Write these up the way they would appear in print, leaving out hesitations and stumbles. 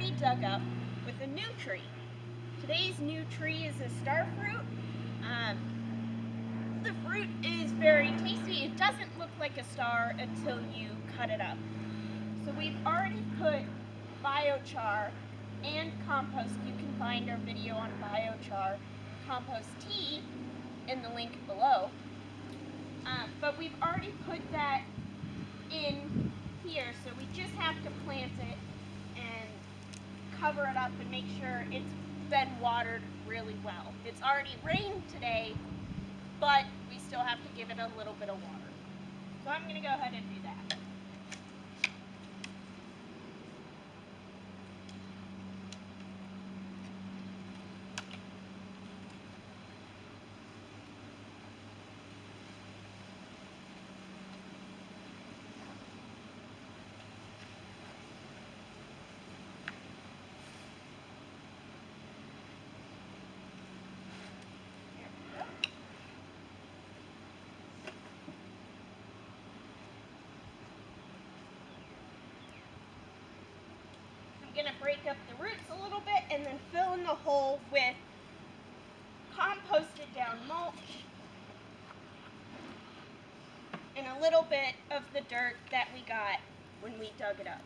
already dug up with a new tree. Today's new tree is a starfruit. The fruit is very tasty. It doesn't look like a star until you cut it up. So we've already put biochar and compost. You can find our video on biochar compost tea in the link below. But we've already put that in here, so we just have to plant it and cover it up and make sure it's been watered really well. It's already rained today, but we still have to give it a little bit of water. So I'm going to go ahead and do that. I'm going to break up the roots a little bit and then fill in the hole with composted down mulch and a little bit of the dirt that we got when we dug it up.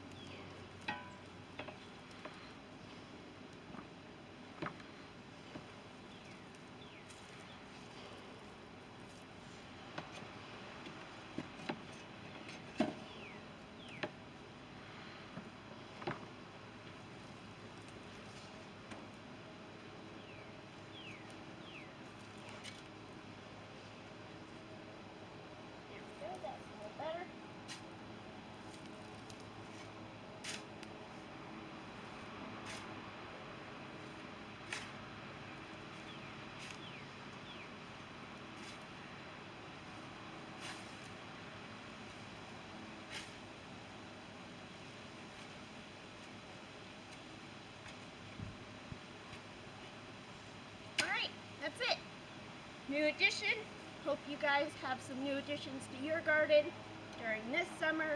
That's it. New addition. Hope you guys have some new additions to your garden during this summer